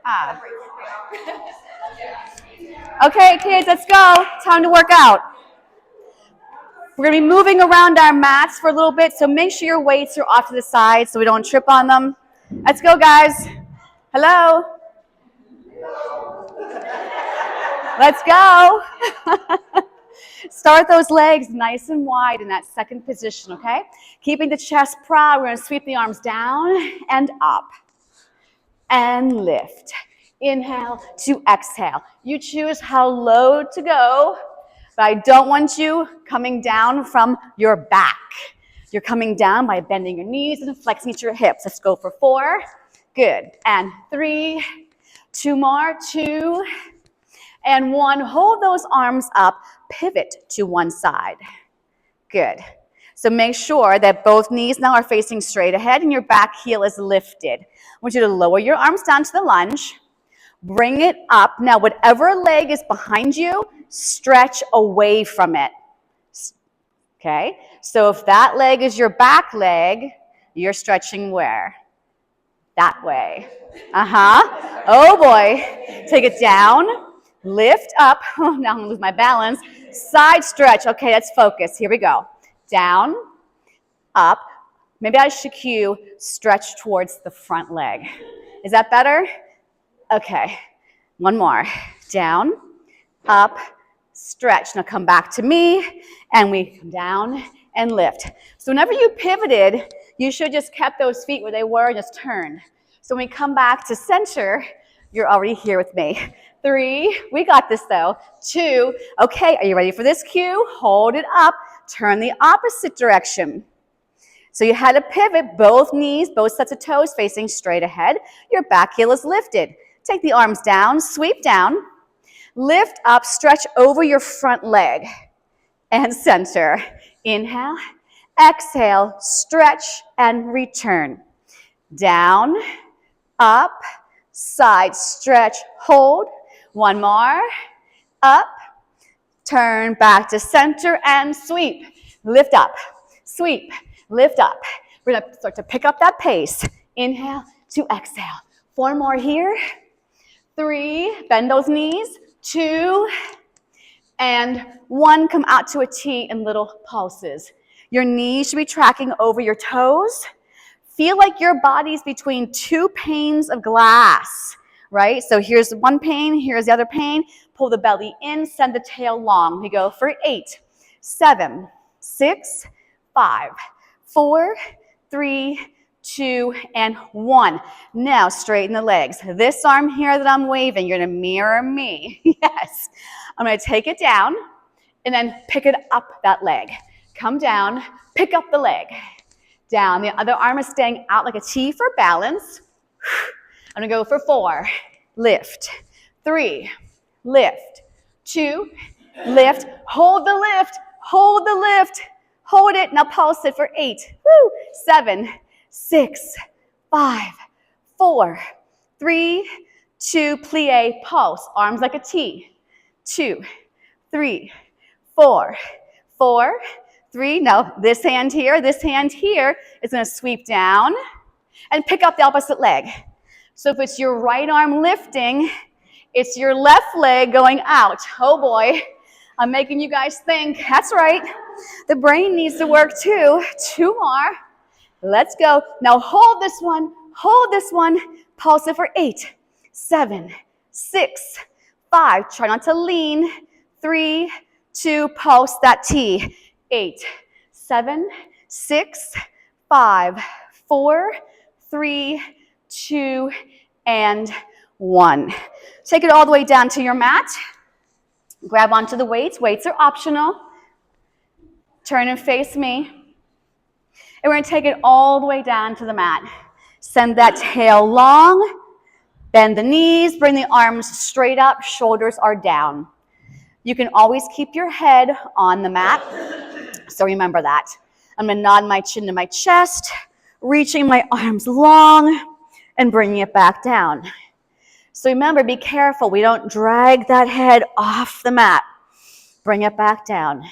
Ah. Okay, kids, let's go. Time to work out. We're going to be moving around our mats for a little bit, so make sure your weights are off to the side so we don't trip on them. Let's go, guys. Hello. Let's go. Start those legs nice and wide in that second position, okay? Keeping the chest proud, we're going to sweep the arms down and up and lift. Inhale to exhale. You choose how low to go, but I don't want you coming down from your back. You're coming down by bending your knees and flexing your hips. Let's go for 4. Good. And 3, 2 more, 2, and 1. Hold those arms up, pivot to one side. Good. So make sure that both knees now are facing straight ahead and your back heel is lifted. I want you to lower your arms down to the lunge. Bring it up. Now, whatever leg is behind you, stretch away from it. Okay? So if that leg is your back leg, you're stretching where? That way. Oh boy. Take it down. Lift up. Oh, now I'm going to lose my balance. Side stretch. Okay, let's focus. Here we go. Down, up. Maybe I should cue stretch towards the front leg. Is that better? Okay. One more. Down, up, stretch. Now come back to me, and we come down and lift. So whenever you pivoted, you should just kept those feet where they were and just turn. So when we come back to center, you're already here with me. 3, we got this though. 2, okay, are you ready for this cue? Hold it up, turn the opposite direction. So you had to pivot, both knees, both sets of toes facing straight ahead. Your back heel is lifted. Take the arms down, sweep down, lift up, stretch over your front leg, and center. Inhale, exhale, stretch, and return. Down, up, side, stretch, hold. One more, up, turn back to center, and sweep. Lift up, sweep, lift up. We're going to start to pick up that pace. Inhale to exhale. 4 more here. 3, bend those knees. 2, and 1, come out to a T in little pulses. Your knees should be tracking over your toes. Feel like your body's between 2 panes of glass, right? So here's one pane, here's the other pane. Pull the belly in, send the tail long. We go for 8, 7, 6, 5, 4, 3, 2, and 1. Now straighten the legs. This arm here that I'm waving, you're going to mirror me. Yes. I'm going to take it down and then pick it up that leg. Come down, pick up the leg. Down. The other arm is staying out like a T for balance. I'm going to go for 4. Lift. 3. Lift. 2. Lift. Hold the lift. Hold the lift. Hold it. Now pulse it for 8. 7, 6, 5, 4, 3, 2, plie, pulse. Arms like a T. 2, 3, 4, 4, 3. Now this hand here is going to sweep down and pick up the opposite leg. So if it's your right arm lifting, it's your left leg going out. Oh boy, I'm making you guys think. That's right. The brain needs to work too. 2 more. Let's go. Now hold this one. Pulse it for 8, 7, 6, 5. Try not to lean. 3, 2, pulse that T. 8, 7, 6, 5, 4, 3, 2, and 1. Take it all the way down to your mat. Grab onto the weights. Weights are optional. Turn and face me. And we're going to take it all the way down to the mat. Send that tail long. Bend the knees. Bring the arms straight up. Shoulders are down. You can always keep your head on the mat. So remember that. I'm going to nod my chin to my chest, reaching my arms long and bringing it back down. So remember, be careful. We don't drag that head off the mat. Bring it back down.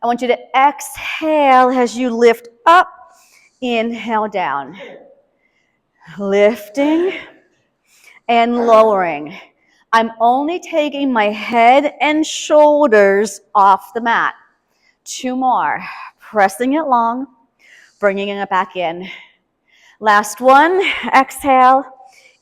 I want you to exhale as you lift up. Inhale down. lifting and lowering. I'm only taking my head and shoulders off the mat. 2 more. Pressing it long, bringing it back in. Last one. Exhale.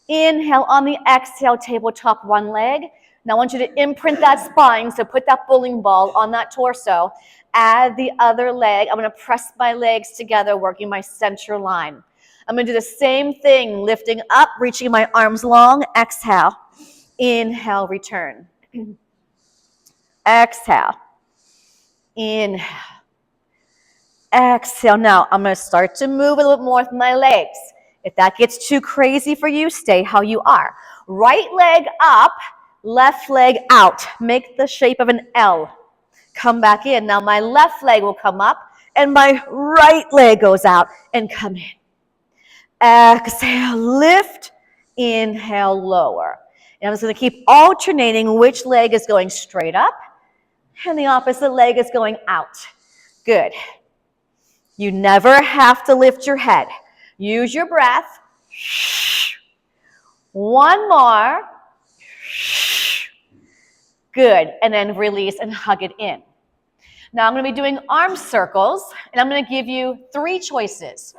Inhale. On the exhale, tabletop one leg. Now I want you to imprint that spine, so put that bowling ball on that torso. Add the other leg. I'm going to press my legs together, working my center line. I'm going to do the same thing, lifting up, reaching my arms long. Exhale. Inhale, return. Exhale. Inhale. Exhale. Now, I'm going to start to move a little bit more with my legs. If that gets too crazy for you, stay how you are. Right leg up, left leg out. Make the shape of an L. Come back in. Now, my left leg will come up, and my right leg goes out and come in. Exhale, lift. Inhale, lower. And I'm just going to keep alternating which leg is going straight up, and the opposite leg is going out. Good. You never have to lift your head. Use your breath. One more. Good. And then release and hug it in. Now I'm going to be doing arm circles, and I'm going to give you 3 choices.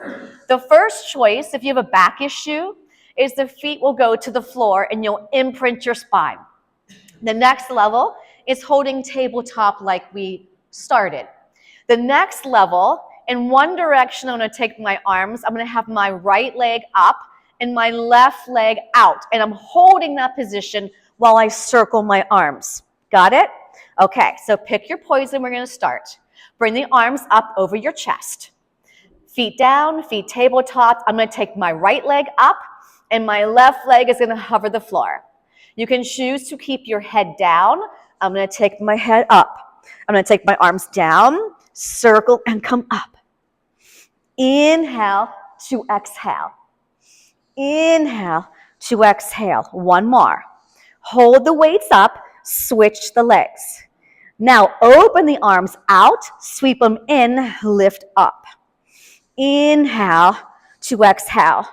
The first choice, if you have a back issue, is the feet will go to the floor and you'll imprint your spine. The next level is holding tabletop like we started. The next level, in one direction, I'm going to take my arms. I'm going to have my right leg up and my left leg out. And I'm holding that position while I circle my arms. Got it? Okay, so pick your poison. We're going to start. Bring the arms up over your chest. Feet down, feet tabletop. I'm going to take my right leg up and my left leg is going to hover the floor. You can choose to keep your head down. I'm going to take my head up. I'm going to take my arms down, circle, and come up. Inhale to exhale. Inhale to exhale. One more. Hold the weights up, switch the legs. Now open the arms out, sweep them in, lift up. Inhale to exhale.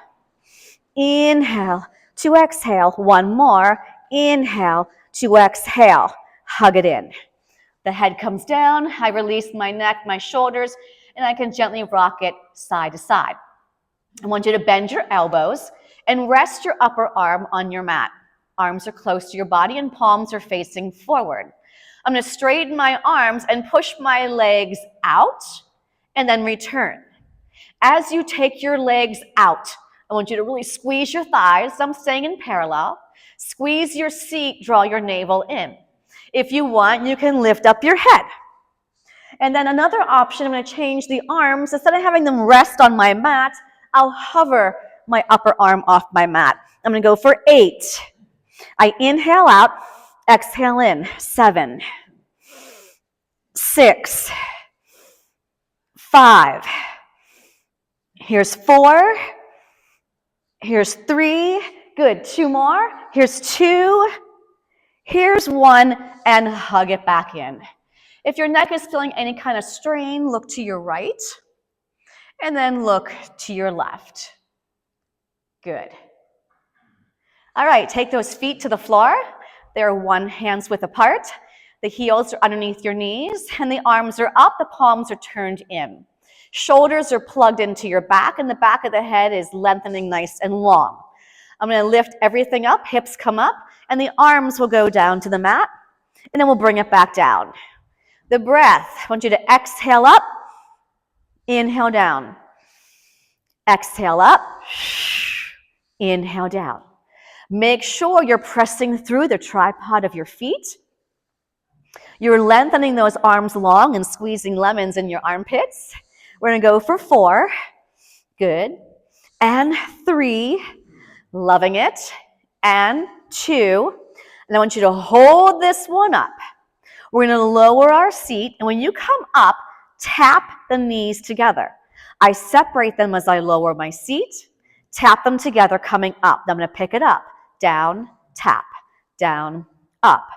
Inhale to exhale. One more. Inhale to exhale. Hug it in. The head comes down. I release my neck, my shoulders, and I can gently rock it side to side. I want you to bend your elbows and rest your upper arm on your mat. Arms are close to your body and palms are facing forward. I'm going to straighten my arms and push my legs out and then return. As you take your legs out, I want you to really squeeze your thighs. I'm staying in parallel. Squeeze your seat, draw your navel in. If you want, you can lift up your head. And then another option, I'm going to change the arms. Instead of having them rest on my mat, I'll hover my upper arm off my mat. I'm going to go for 8. I inhale out, exhale in. 7, 6, 5. Here's 4. Here's 3. Good. 2 more. Here's 2. Here's 1, and hug it back in. If your neck is feeling any kind of strain, look to your right, and then look to your left. Good. All right, take those feet to the floor. They're 1 hand's width apart. The heels are underneath your knees, and the arms are up. The palms are turned in. Shoulders are plugged into your back, and the back of the head is lengthening nice and long. I'm going to lift everything up. Hips come up, and the arms will go down to the mat, and then we'll bring it back down. The breath, I want you to exhale up, inhale down. Exhale up, inhale down. Make sure you're pressing through the tripod of your feet. You're lengthening those arms long and squeezing lemons in your armpits. We're going to go for 4. Good. And 3. Loving it. And 2. And I want you to hold this one up. We're going to lower our seat. And when you come up, tap the knees together. I separate them as I lower my seat. Tap them together coming up. Then I'm going to pick it up. Down, tap. Down, up.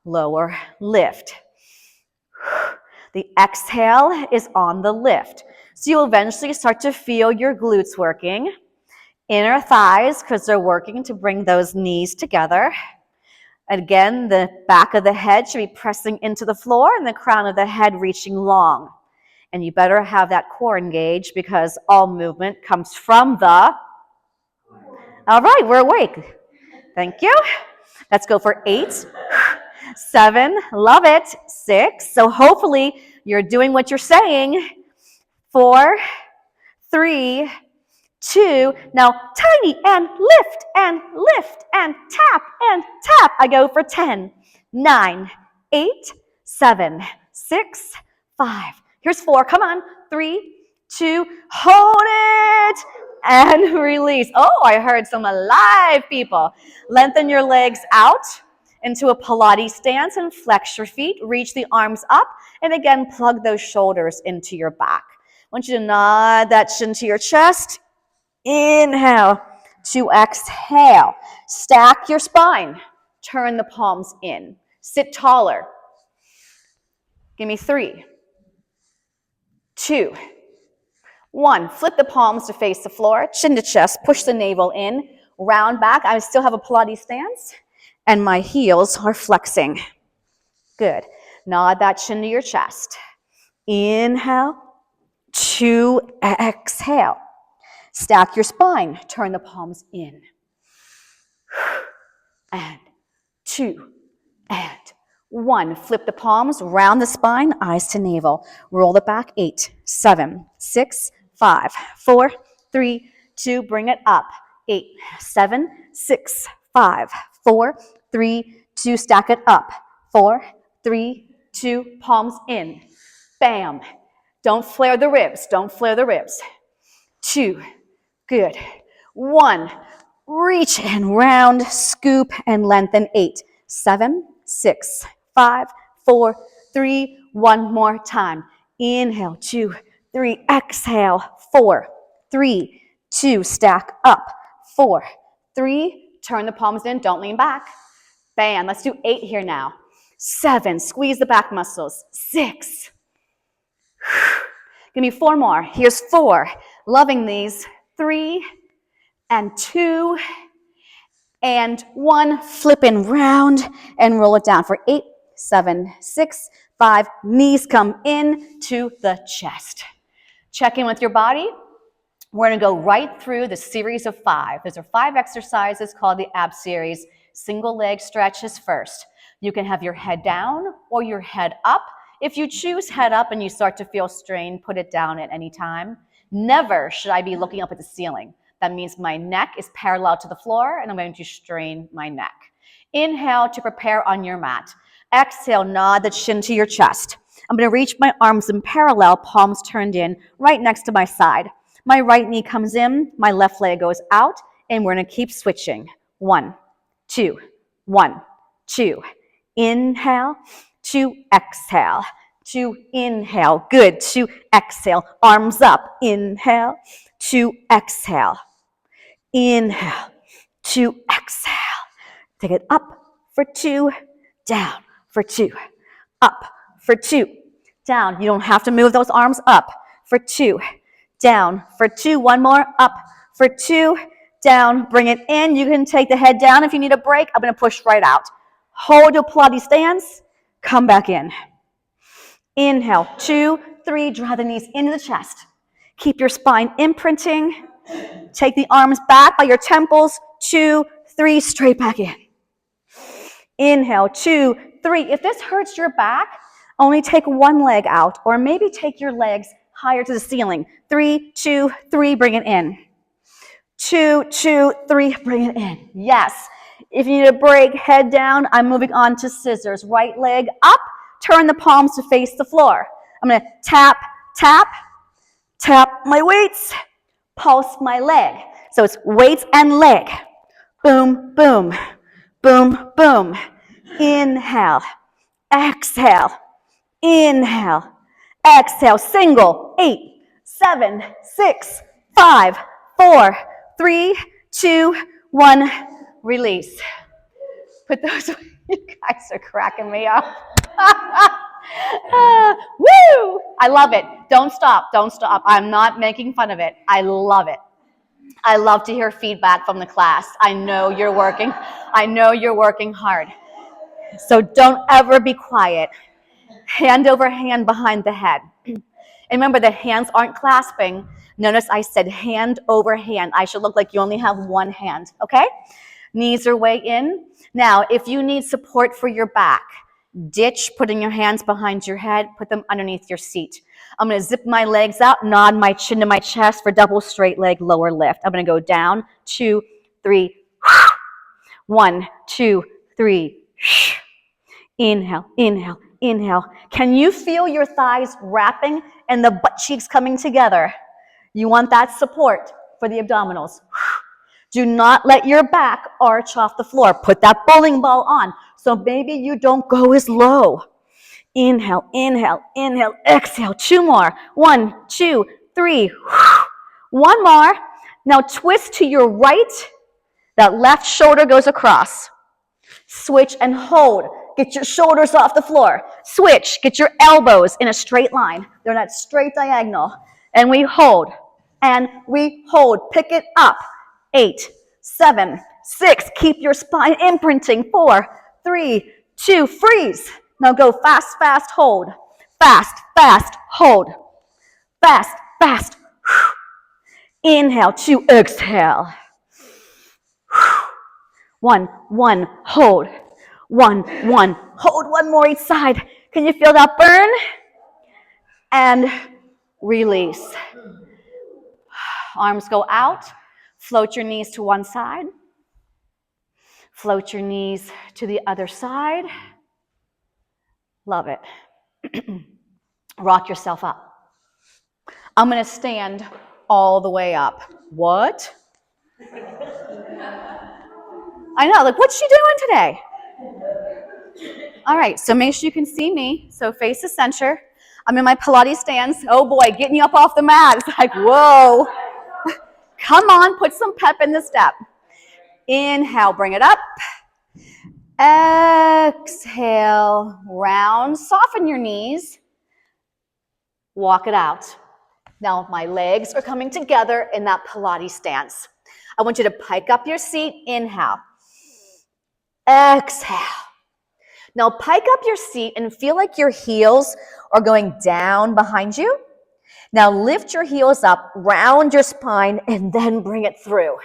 Lower, lift. The exhale is on the lift. So you'll eventually start to feel your glutes working. Inner thighs, because they're working to bring those knees together. Again, the back of the head should be pressing into the floor and the crown of the head reaching long. And you better have that core engaged because all movement comes from the... All right, we're awake. Thank you. Let's go for 8, 7, love it, 6. So hopefully you're doing what you're saying. 4, 3, 2. Now tiny and lift and lift and tap and tap. I go for 10, 9, 8, 7, 6, 5. Here's 4. Come on. 3, 2. Hold it and release. Oh, I heard some alive people. Lengthen your legs out into a Pilates stance and flex your feet. Reach the arms up and again plug those shoulders into your back. I want you to nod that chin to your chest. Inhale to exhale. Stack your spine. Turn the palms in. Sit taller. Give me 3, 2, 1. Flip the palms to face the floor. Chin to chest. Push the navel in. Round back. I still have a Pilates stance. And my heels are flexing. Good. Nod that chin to your chest. Inhale to exhale. Stack your spine. Turn the palms in. And 2, and 1. Flip the palms, round the spine, eyes to navel. Roll it back. 8, 7, 6, 5, 4, 3, 2. Bring it up. 8, 7, 6, 5, 4, 3, 2. Stack it up. 4, 3, 2. Palms in. Bam. Don't flare the ribs. Don't flare the ribs. 2. Good. 1. Reach and round, scoop and lengthen. 8, 7, 6, 5, 4, 3. One more time. Inhale. 2, 3. Exhale. 4, 3, 2. Stack up. 4, 3. Turn the palms in. Don't lean back. Bam. Let's do 8 here now. 7. Squeeze the back muscles. 6. Give me 4 more. Here's 4. Loving these. 3 and 2 and 1. Flip and round and roll it down for 8, 7, 6, 5. Knees come in to the chest. Check in with your body. We're going to go right through the series of 5. Those are 5 exercises called the ab series. Single leg stretches first. You can have your head down or your head up. If you choose head up and you start to feel strain, put it down at any time. Never should I be looking up at the ceiling. That means my neck is parallel to the floor and I'm going to strain my neck. Inhale to prepare on your mat. Exhale, nod the chin to your chest. I'm going to reach my arms in parallel, palms turned in, right next to my side. My right knee comes in, my left leg goes out, and we're going to keep switching. 1, 2, 1, 2. Inhale to exhale. To inhale. Good. To exhale. Arms up. Inhale to exhale. Inhale to exhale. Take it up for 2, down for 2, up for 2, down. You don't have to move those arms. Up for 2, down for 2. One more. Up for 2, down. Bring it in. You can take the head down if you need a break. I'm going to push right out. Hold your Pilates stance. Come back in. Inhale, 2, 3, draw the knees into the chest. Keep your spine imprinting. Take the arms back by your temples. 2, 3, straight back in. Inhale, 2, 3. If this hurts your back, only take one leg out, or maybe take your legs higher to the ceiling. 3, 2, 3, bring it in. 2, 2, 3, bring it in. Yes. If you need a break, head down. I'm moving on to scissors. Right leg up. Turn the palms to face the floor. I'm going to tap, tap, tap my weights, pulse my leg. So it's weights and leg. Boom, boom, boom, boom. Inhale, exhale, inhale, exhale. Single, 8, 7, 6, 5, 4, 3, 2, 1. Release. Put those, you guys are cracking me up. Woo! I love it. Don't stop. Don't stop. I'm not making fun of it. I love it. I love to hear feedback from the class. I know you're working hard. So don't ever be quiet. Hand over hand behind the head. And remember, the hands aren't clasping. Notice I said hand over hand. I should look like you only have one hand, okay? Knees are way in. Now, if you need support for your back, ditch putting your hands behind your head, put them underneath your seat. I'm going to zip my legs out, nod my chin to my chest for double straight leg lower lift. I'm going to go down, 2, 3, 1, 2, 3. Inhale, inhale, inhale. Can you feel your thighs wrapping and the butt cheeks coming together? You want that support for the abdominals. Do not let your back arch off the floor. Put that bowling ball on so maybe you don't go as low. Inhale, inhale, inhale, exhale. 2 more. 1, 2, 3. 1 more. Now twist to your right. That left shoulder goes across. Switch and hold. Get your shoulders off the floor. Switch. Get your elbows in a straight line. They're not straight diagonal. And we hold. And we hold. Pick it up. 8, 7, 6. Keep your spine imprinting. 4, 3, 2. Freeze. Now go fast, fast, hold. Fast, fast, hold. Fast, fast. Inhale, 2, exhale. 1, 1, hold. 1, 1, hold. 1 more each side. Can you feel that burn? And release. Arms go out. Float your knees to one side. Float your knees to the other side. Love it. Rock yourself up. I'm going to stand all the way up. What? I know, like, what's she doing today? All right, so make sure you can see me. So face the center. I'm in my Pilates stance. Oh boy, getting you up off the mat. It's like, whoa. Come on, put some pep in the step. Inhale, bring it up. Exhale, round. Soften your knees. Walk it out. Now my legs are coming together in that Pilates stance. I want you to pike up your seat. Inhale. Exhale. Now pike up your seat and feel like your heels are going down behind you. Now lift your heels up, round your spine, and then bring it through.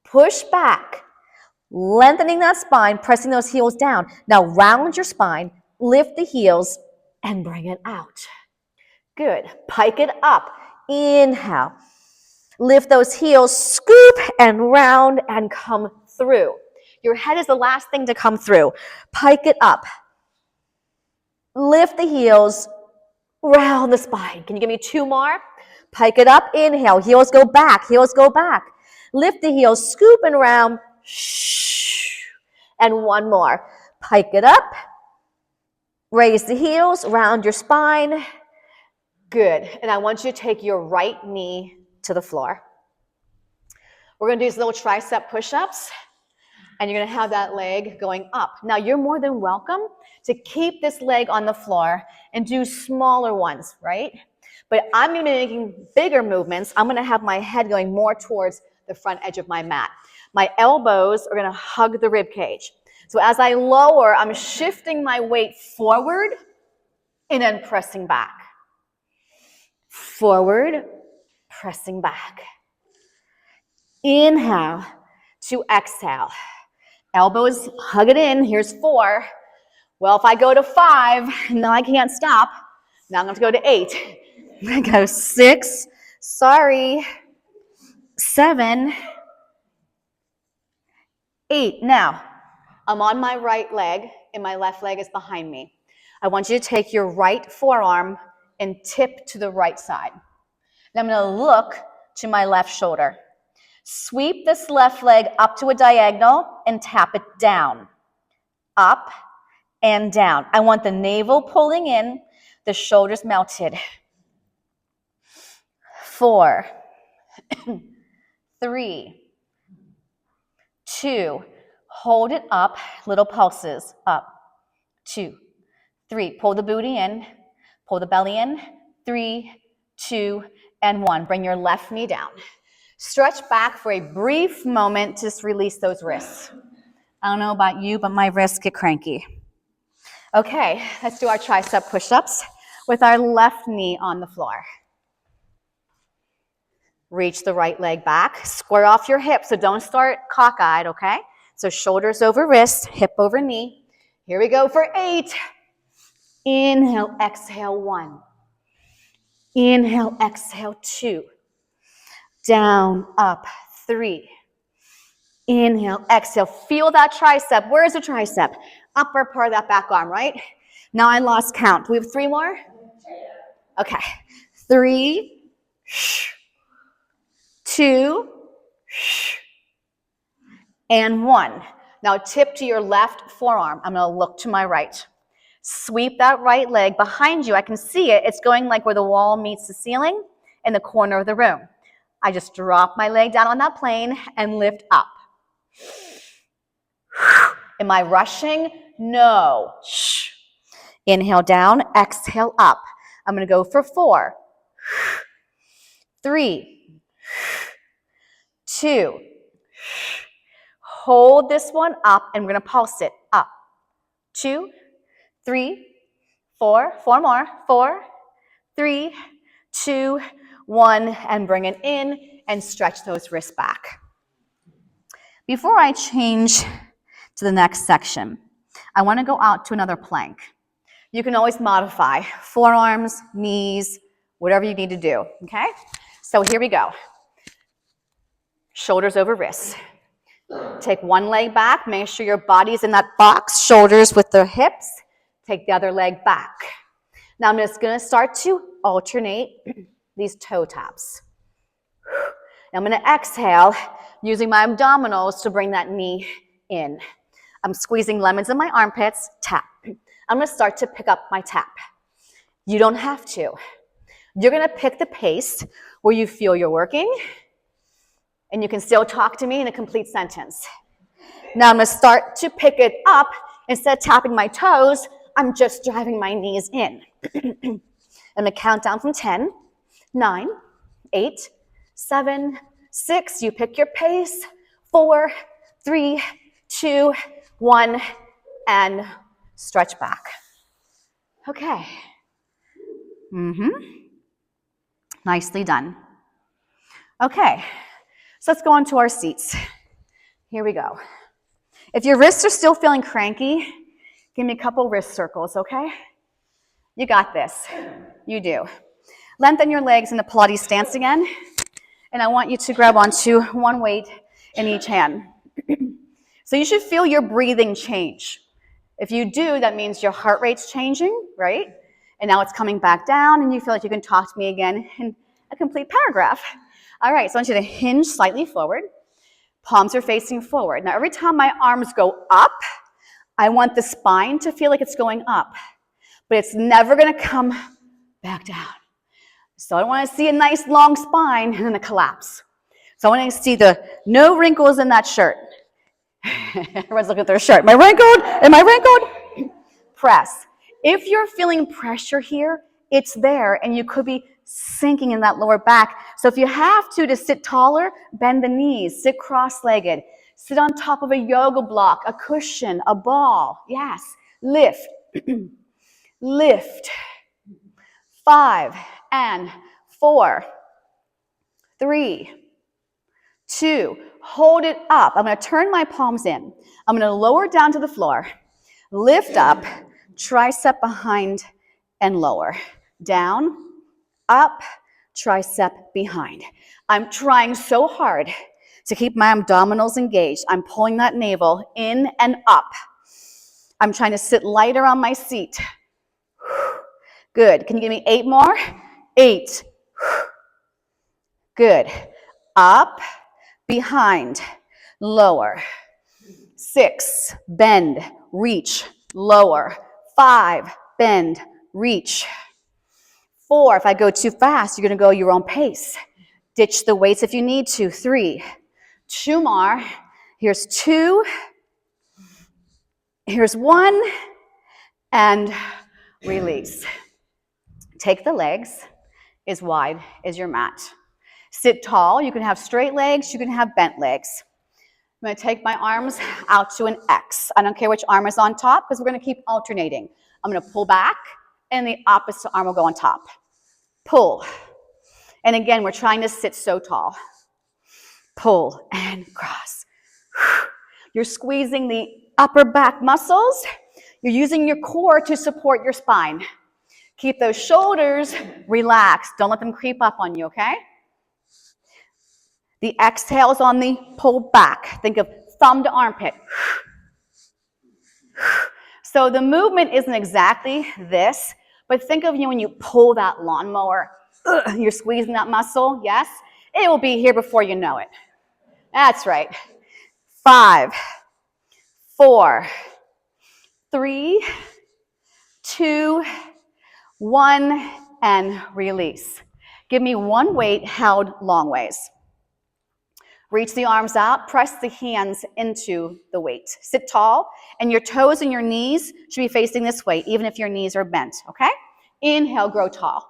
Push back, lengthening that spine, pressing those heels down. Now round your spine, lift the heels, and bring it out. Good. Pike it up. Inhale. Lift those heels, scoop and round and come through. Your head is the last thing to come through. Pike it up. Lift the heels, round the spine. Can you give me 2 more? Pike it up, inhale. Heels go back, heels go back. Lift the heels, scoop and round. And 1 more. Pike it up. Raise the heels, round your spine. Good. And I want you to take your right knee to the floor. We're going to do these little tricep push-ups. And you're going to have that leg going up. Now, you're more than welcome to keep this leg on the floor and do smaller ones, right? But I'm going to be making bigger movements. I'm going to have my head going more towards the front edge of my mat. My elbows are going to hug the rib cage. So as I lower, I'm shifting my weight forward and then pressing back. Forward, pressing back. Inhale to exhale. Elbows, hug it in. Here's 4. Well, if I go to 5, now I can't stop. Now I'm going to go to 8. I go 6. Sorry. 7. 8. Now, I'm on my right leg, and my left leg is behind me. I want you to take your right forearm and tip to the right side. And I'm going to look to my left shoulder. Sweep this left leg up to a diagonal and tap it down. Up and down. I want the navel pulling in, the shoulders melted. 4, 3, 2. Hold it up, little pulses. Up. 2, 3. Pull the booty in, pull the belly in. 3, 2, and 1. Bring your left knee down. Stretch back for a brief moment. Just release those wrists. I don't know about you, but my wrists get cranky. Okay, let's do our tricep push-ups with our left knee on the floor. Reach the right leg back. Square off your hips, so don't start cockeyed, okay? So shoulders over wrist, hip over knee. Here we go for 8. Inhale, exhale, 1. Inhale, exhale, 2. Down, up, 3. Inhale, exhale. Feel that tricep. Where is the tricep? Upper part of that back arm, right? Now I lost count. We have 3 more? Okay. 3, 2, and 1. Now tip to your left forearm. I'm going to look to my right. Sweep that right leg behind you. I can see it. It's going like where the wall meets the ceiling in the corner of the room. I just drop my leg down on that plane and lift up. Am I rushing? No. Inhale down, exhale up. I'm going to go for 4, 3, 2. Hold this one up, and we're going to pulse it up. 2, 3, 4. 4 more. 4, 3, 2, 1, and bring it in and stretch those wrists back. Before I change to the next section, I want to go out to another plank. You can always modify forearms, knees, whatever you need to do, okay? So here we go. Shoulders over wrists. Take one leg back. Make sure your body's in that box, shoulders with the hips. Take the other leg back. Now I'm just going to start to alternate these toe taps. Now I'm going to exhale using my abdominals to bring that knee in. I'm squeezing lemons in my armpits, tap. I'm going to start to pick up my tap. You don't have to. You're going to pick the pace where you feel you're working, and you can still talk to me in a complete sentence. Now I'm going to start to pick it up. Instead of tapping my toes, I'm just driving my knees in. I'm going to count down from 10, 9, 8, 7, 6. You pick your pace. 4, 3, 2, 1, and stretch back. Okay. Nicely done. Okay, so let's go on to our seats. Here we go. If your wrists are still feeling cranky, give me a couple wrist circles, okay? You got this. You do. Lengthen your legs in the Pilates stance again, and I want you to grab onto one weight in each hand. So you should feel your breathing change. If you do, that means your heart rate's changing, right? And now it's coming back down, and you feel like you can talk to me again in a complete paragraph. All right, so I want you to hinge slightly forward. Palms are facing forward. Now, every time my arms go up, I want the spine to feel like it's going up, but it's never going to come back down. So I want to see a nice long spine and then a collapse. So I want to see the no wrinkles in that shirt. Everyone's looking at their shirt. Am I wrinkled? Am I wrinkled? Press. If you're feeling pressure here, it's there, and you could be sinking in that lower back. So if you have to sit taller, bend the knees, sit cross-legged, sit on top of a yoga block, a cushion, a ball. Yes. Lift. Lift. 5 and 4, 3, 2. Hold it up. I'm going to turn my palms in. I'm going to lower down to the floor. Lift up, tricep behind and lower. Down, up, tricep behind. I'm trying so hard to keep my abdominals engaged. I'm pulling that navel in and up. I'm trying to sit lighter on my seat. Good. Can you give me 8 more? 8. Good. Up, behind, lower. 6, bend, reach, lower. 5, bend, reach. 4, if I go too fast, you're going to go your own pace. Ditch the weights if you need to. 3, 2 more. Here's 2. Here's 1. And release. Take the legs as wide as your mat. Sit tall. You can have straight legs. You can have bent legs. I'm going to take my arms out to an X. I don't care which arm is on top because we're going to keep alternating. I'm going to pull back, and the opposite arm will go on top. Pull. And again, we're trying to sit so tall. Pull and cross. You're squeezing the upper back muscles. You're using your core to support your spine. Keep those shoulders relaxed. Don't let them creep up on you, okay? The exhale is on the pull back. Think of thumb to armpit. So the movement isn't exactly this, but think of when you pull that lawnmower, you're squeezing that muscle, yes? It will be here before you know it. That's right. 5, 4, 3, 2, 1, and release. Give me one weight held long ways. Reach the arms out, press the hands into the weight. Sit tall, and your toes and your knees should be facing this way, even if your knees are bent, okay? Inhale, grow tall.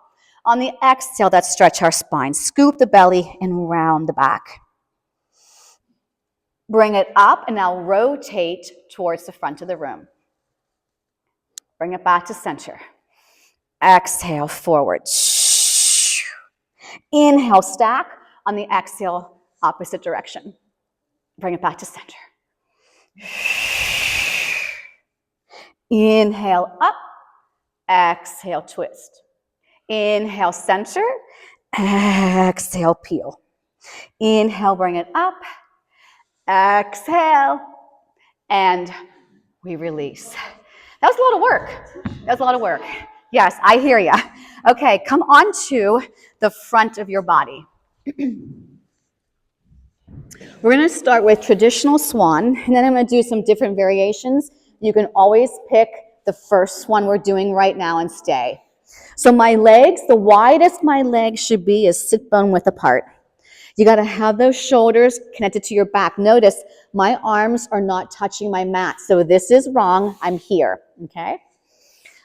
On the exhale, let's stretch our spine. Scoop the belly and round the back. Bring it up, and now rotate towards the front of the room. Bring it back to center. Exhale, forward. Inhale, stack. On the exhale, opposite direction. Bring it back to center. Inhale, up. Exhale, twist. Inhale, center. Exhale, peel. Inhale, bring it up. Exhale. And we release. That was a lot of work. That was a lot of work. Yes, I hear you. Okay, come on to the front of your body. We're going to start with traditional swan, and then I'm going to do some different variations. You can always pick the first one we're doing right now and stay. So my legs, the widest my legs should be is sit bone width apart. You got to have those shoulders connected to your back. Notice my arms are not touching my mat, so this is wrong. I'm here, okay?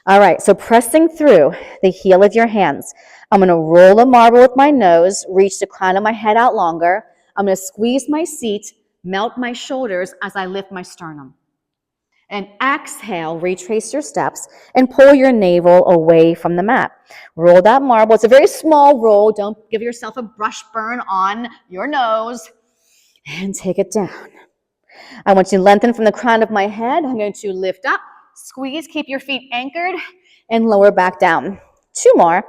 All right, so pressing through the heel of your hands. I'm going to roll a marble with my nose, reach the crown of my head out longer. I'm going to squeeze my seat, melt my shoulders as I lift my sternum. And exhale, retrace your steps, and pull your navel away from the mat. Roll that marble. It's a very small roll. Don't give yourself a brush burn on your nose. And take it down. I want you to lengthen from the crown of my head. I'm going to lift up, squeeze, keep your feet anchored, and lower back down. 2 more.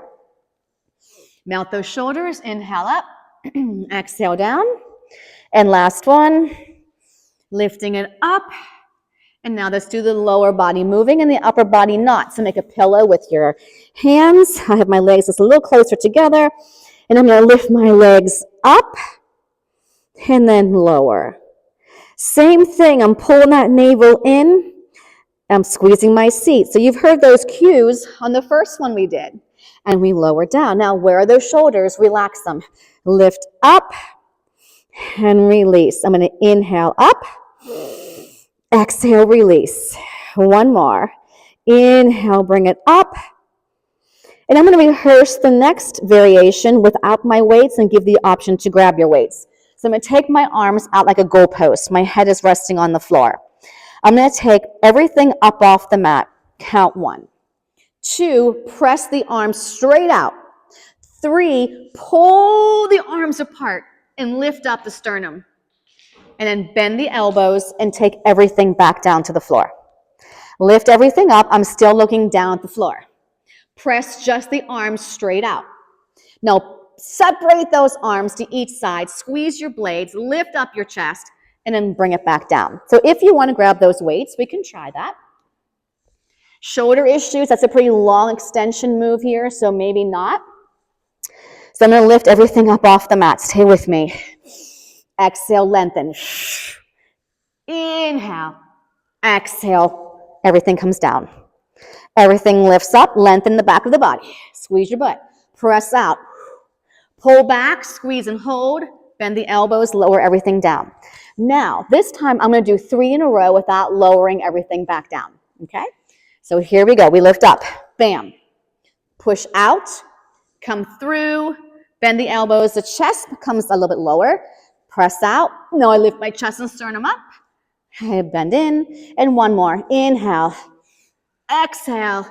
Melt those shoulders. Inhale up. Exhale down. And last one. Lifting it up. And now let's do the lower body moving and the upper body not. So make a pillow with your hands. I have my legs just a little closer together. And I'm going to lift my legs up and then lower. Same thing. I'm pulling that navel in. I'm squeezing my seat. So you've heard those cues on the first one we did. And we lower down. Now where are those shoulders? Relax them. Lift up and release. I'm going to inhale up. Exhale, release. 1 more. Inhale, bring it up. And I'm going to rehearse the next variation without my weights and give the option to grab your weights. So I'm going to take my arms out like a goalpost. My head is resting on the floor. I'm going to take everything up off the mat. Count 1. 2, press the arms straight out. 3, pull the arms apart and lift up the sternum. And then bend the elbows and take everything back down to the floor. Lift everything up. I'm still looking down at the floor. Press just the arms straight out. Now, separate those arms to each side. Squeeze your blades. Lift up your chest. And then bring it back down. So if you want to grab those weights, we can try that. Shoulder issues, that's a pretty long extension move here, so maybe not. So I'm going to lift everything up off the mat. Stay with me. Exhale, lengthen. Inhale. Exhale. Everything comes down. Everything lifts up. Lengthen the back of the body. Squeeze your butt. Press out. Pull back. Squeeze and hold. Bend the elbows. Lower everything down. Now, this time I'm going to do 3 in a row without lowering everything back down. Okay? So here we go. We lift up. Bam. Push out. Come through. Bend the elbows, the chest comes a little bit lower. Press out. Now I lift my chest and sternum up. Bend in, and one more. Inhale, exhale,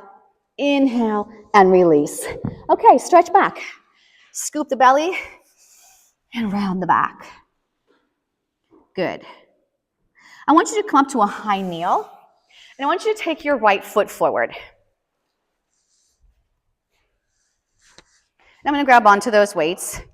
inhale, and release. Okay, stretch back. Scoop the belly and round the back. Good. I want you to come up to a high kneel, and I want you to take your right foot forward. And I'm going to grab onto those weights. And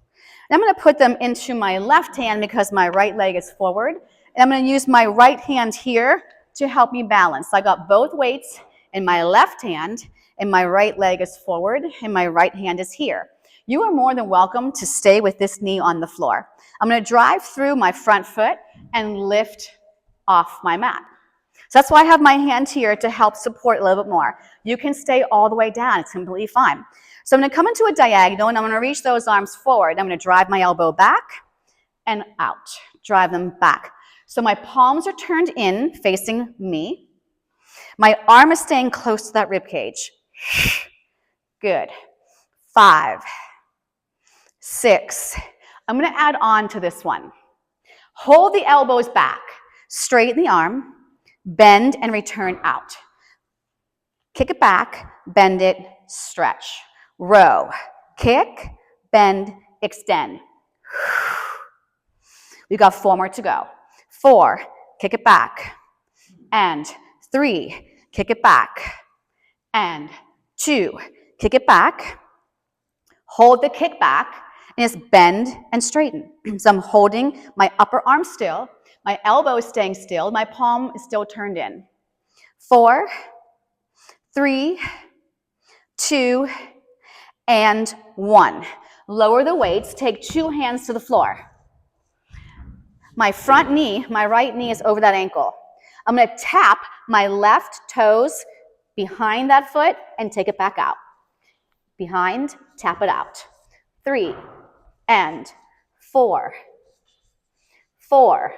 I'm going to put them into my left hand because my right leg is forward. And I'm going to use my right hand here to help me balance. So I got both weights in my left hand, and my right leg is forward, and my right hand is here. You are more than welcome to stay with this knee on the floor. I'm going to drive through my front foot and lift off my mat. So that's why I have my hand here to help support a little bit more. You can stay all the way down. It's completely fine. So I'm going to come into a diagonal, and I'm going to reach those arms forward. I'm going to drive my elbow back and out. Drive them back. So my palms are turned in, facing me. My arm is staying close to that rib cage. Good. 5, 6. I'm going to add on to this one. Hold the elbows back. Straighten the arm. Bend and return out. Kick it back. Bend it. Stretch. Row, kick, bend, extend. We've got 4 more to go. 4, kick it back. And 3, kick it back. And 2, kick it back. Hold the kick back, and just bend and straighten. So I'm holding my upper arm still. My elbow is staying still. My palm is still turned in. 4, 3, 2, and 1. Lower the weights. Take 2 hands to the floor. My front knee, my right knee is over that ankle. I'm going to tap my left toes behind that foot and take it back out. Behind, tap it out. 3 and 4. 4,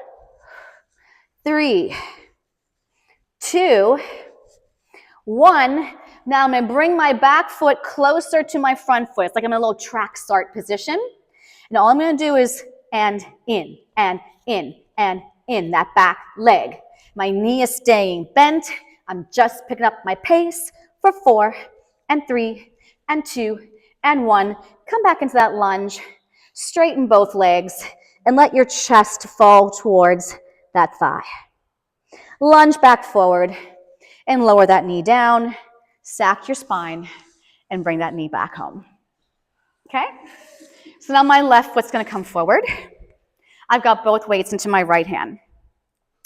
3, 2, 1. Now I'm going to bring my back foot closer to my front foot. It's like I'm in a little track start position. And all I'm going to do is and in, and in, and in that back leg. My knee is staying bent. I'm just picking up my pace for 4 and 3 and 2 and 1. Come back into that lunge. Straighten both legs and let your chest fall towards that thigh. Lunge back forward and lower that knee down. Sack your spine and bring that knee back home. Okay? So now my left foot's going to come forward. I've got both weights into my right hand.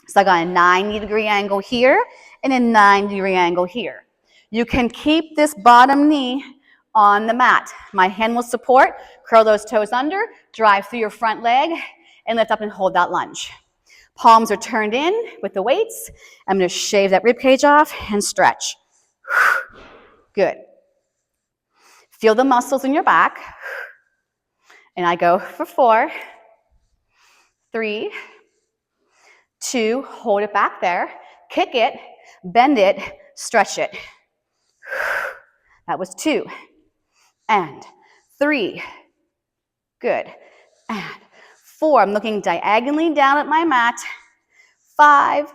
So I got a 90-degree angle here and a 90-degree angle here. You can keep this bottom knee on the mat. My hand will support. Curl those toes under. Drive through your front leg and lift up and hold that lunge. Palms are turned in with the weights. I'm going to shave that rib cage off and stretch. Good. Feel the muscles in your back. And I go for 4, 3, 2, hold it back there. Kick it, bend it, stretch it. That was 2 and 3. Good. And 4. I'm looking diagonally down at my mat. 5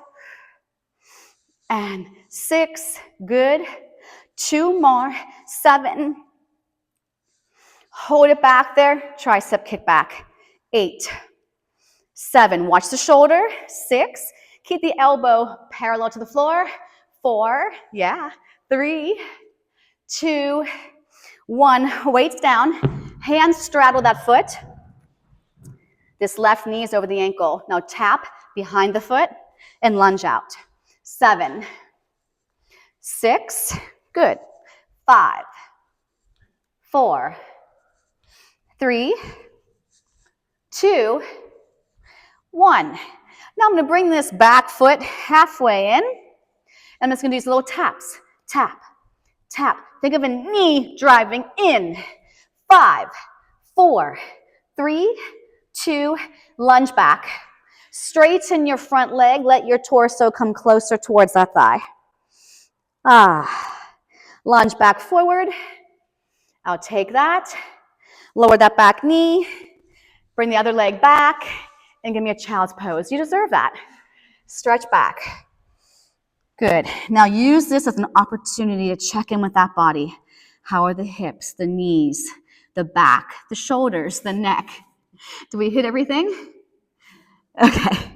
and 6. Good. 2 more. 7. Hold it back there. Tricep kick back. 8. 7. Watch the shoulder. 6. Keep the elbow parallel to the floor. 4. Yeah. 3, 2, 1. Weights down. Hands straddle that foot. This left knee is over the ankle. Now tap behind the foot and lunge out. 7, 6. Good. 5, 4, 3, 2, 1. Now I'm going to bring this back foot halfway in. I'm just going to do these little taps. Tap, tap. Think of a knee driving in. 5, 4, 3, 2, lunge back. Straighten your front leg. Let your torso come closer towards that thigh. Lunge back forward. I'll take that. Lower that back knee, bring the other leg back, and give me a child's pose. You deserve that. Stretch back. Good. Now use this as an opportunity to check in with that body. How are the hips, the knees, the back, the shoulders, the neck? Do we hit everything? Okay.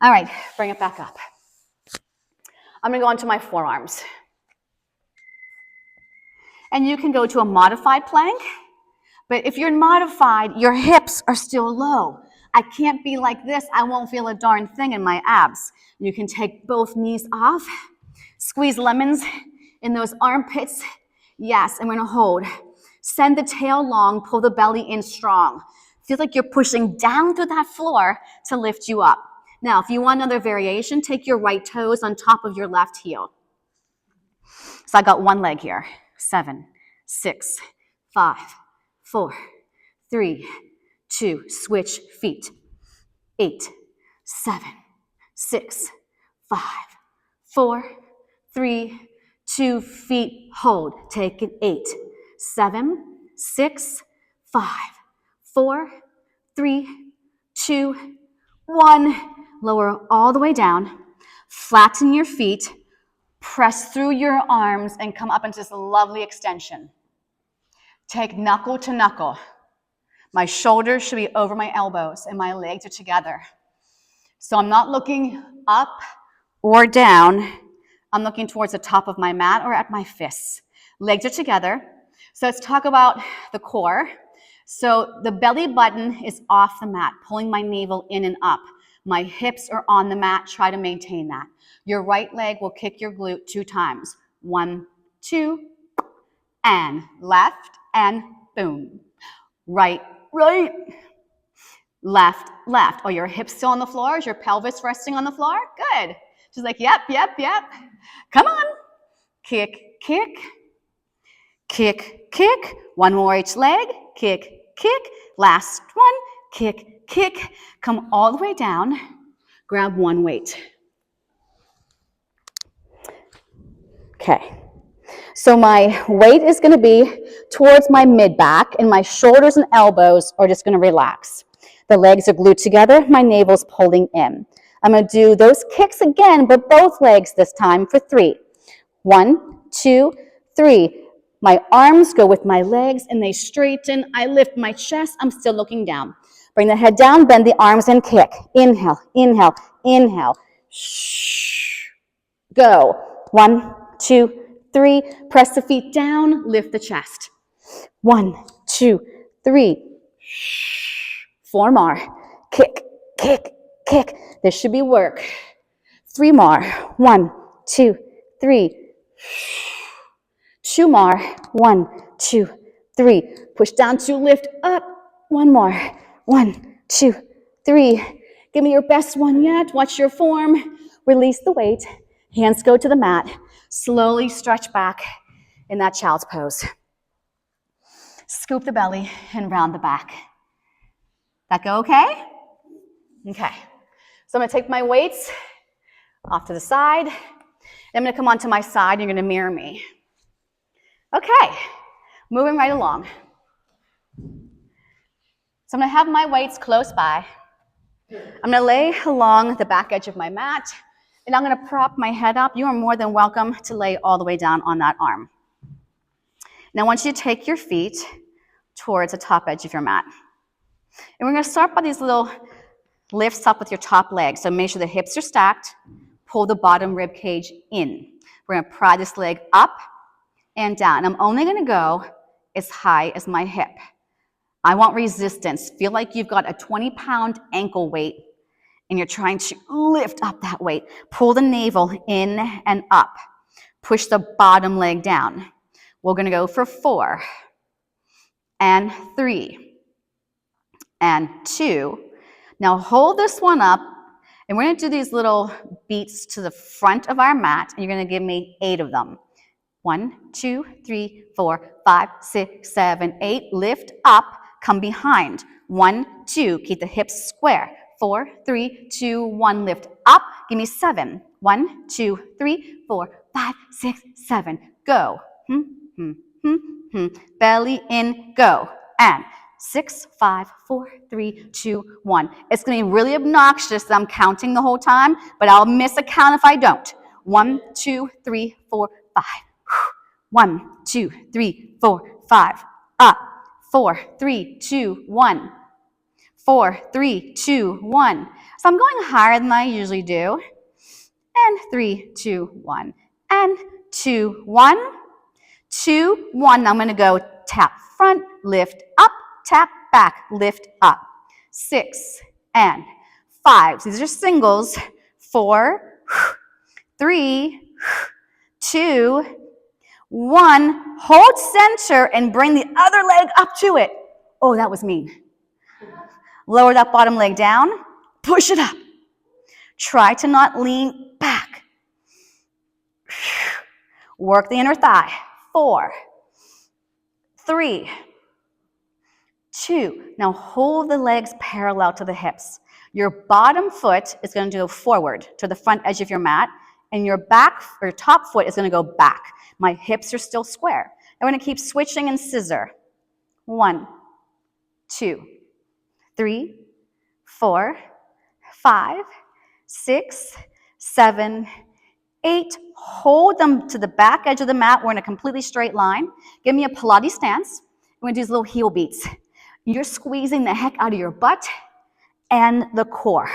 All right, bring it back up. I'm gonna go onto my forearms. And you can go to a modified plank, but if you're modified, your hips are still low. I can't be like this, I won't feel a darn thing in my abs. You can take both knees off, squeeze lemons in those armpits. Yes, and we're gonna hold. Send the tail long, pull the belly in strong. Feel like you're pushing down through that floor to lift you up. Now, if you want another variation, take your right toes on top of your left heel. So I got one leg here. 7, 6, 5, 4, 3, 2, switch feet. 8, 7, 6, 5, 4, 3, 2, feet, hold. Take it. 8, 7, 6, 5, 4, 3, 2, 1. Lower all the way down. Flatten your feet. Press through your arms and come up into this lovely extension. Take knuckle to knuckle. My shoulders should be over my elbows and my legs are together. So I'm not looking up or down. I'm looking towards the top of my mat or at my fists. Legs are together. So let's talk about the core. So the belly button is off the mat, pulling my navel in and up. My hips are on the mat. Try to maintain that. Your right leg will kick your glute 2 times. 1, 2, and left, and boom. Right, right. Left, left. Oh, your hips still on the floor? Is your pelvis resting on the floor? Good. She's like, yep, yep, yep. Come on. Kick, kick. Kick, kick. One more each leg. Kick, kick. Last one. Kick, kick. Come all the way down. Grab one weight. Okay. So my weight is going to be towards my mid-back, and my shoulders and elbows are just going to relax. The legs are glued together. My navel's pulling in. I'm going to do those kicks again, but both legs this time for 3. 1, 2, 3. My arms go with my legs, and they straighten. I lift my chest. I'm still looking down. Bring the head down, bend the arms, and kick. Inhale, inhale, inhale. Shh. Go. 1, 2, 3. Press the feet down. Lift the chest. 1, 2, 3. Shh. 4 more. Kick, kick, kick. This should be work. 3 more. 1, 2, 3. 2 more. 1, 2, 3. Push down to lift up. 1 more. 1, 2, 3. Give me your best one yet. Watch your form. Release the weight. Hands go to the mat. Slowly stretch back in that child's pose. Scoop the belly and round the back. That go okay? Okay. So I'm going to take my weights off to the side. I'm going to come onto my side. You're going to mirror me. Okay. Moving right along. So I'm going to have my weights close by. I'm going to lay along the back edge of my mat, and I'm going to prop my head up. You are more than welcome to lay all the way down on that arm. Now I want you to take your feet towards the top edge of your mat. And we're going to start by these little lifts up with your top leg. So make sure the hips are stacked. Pull the bottom rib cage in. We're going to pry this leg up and down. I'm only going to go as high as my hip. I want resistance. Feel like you've got a 20-pound ankle weight and you're trying to lift up that weight. Pull the navel in and up. Push the bottom leg down. We're going to go for 4 and 3 and 2. Now hold this one up, and we're going to do these little beats to the front of our mat, and you're going to give me 8 of them. 1, 2, 3, 4, 5, 6, 7, 8. Lift up. Come behind. 1, 2. Keep the hips square. 4, 3, 2, 1. Lift up. Give me 7. 1, 2, 3, 4, 5, 6, 7. Go. Belly in. Go. and 6, 5, 4, 3, 2, 1. It's going to be really obnoxious that I'm counting the whole time, but I'll miss a count if I don't. 1, 2, 3, 4, 5. 1, 2, 3, 4, 5. Up. 4, 3, 2, 1. 4, 3, 2, 1. So I'm going higher than I usually do. And 3, 2, 1. And 2, 1. 2, 1. Now I'm going to go tap front, lift up, tap back, lift up. 6 and 5. So these are singles. 4, 3, 2, 1. Hold center and bring the other leg up to it. Oh, that was mean. Lower that bottom leg down. Push it up. Try to not lean back. Work the inner thigh. 4, 3, 2. Now hold the legs parallel to the hips. Your bottom foot is going to go forward to the front edge of your mat, and your back or top foot is going to go back. My hips are still square. I'm going to keep switching and scissor. 1, 2, 3, 4, 5, 6, 7, 8. Hold them to the back edge of the mat. We're in a completely straight line. Give me a Pilates stance. We're going to do these little heel beats. You're squeezing the heck out of your butt and the core.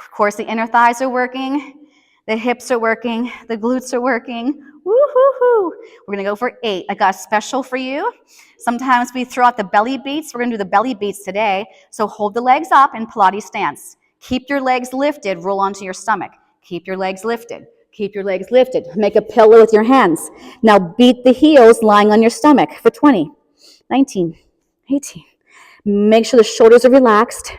Of course, the inner thighs are working. The hips are working. The glutes are working. Woo-hoo-hoo. We're going to go for 8. I got a special for you. Sometimes we throw out the belly beats. We're going to do the belly beats today. So hold the legs up in Pilates stance. Keep your legs lifted. Roll onto your stomach. Keep your legs lifted. Keep your legs lifted. Make a pillow with your hands. Now beat the heels lying on your stomach for 20, 19, 18. Make sure the shoulders are relaxed.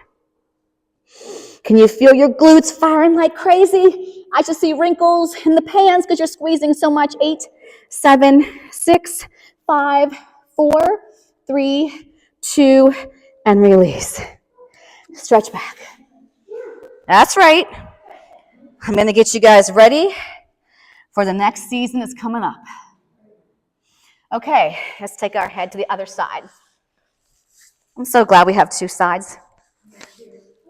Can you feel your glutes firing like crazy? I just see wrinkles in the pants because you're squeezing so much. 8, 7, 6, 5, 4, 3, 2, and release. Stretch back. That's right. I'm going to get you guys ready for the next season that's coming up. Okay, let's take our head to the other side. I'm so glad we have 2 sides.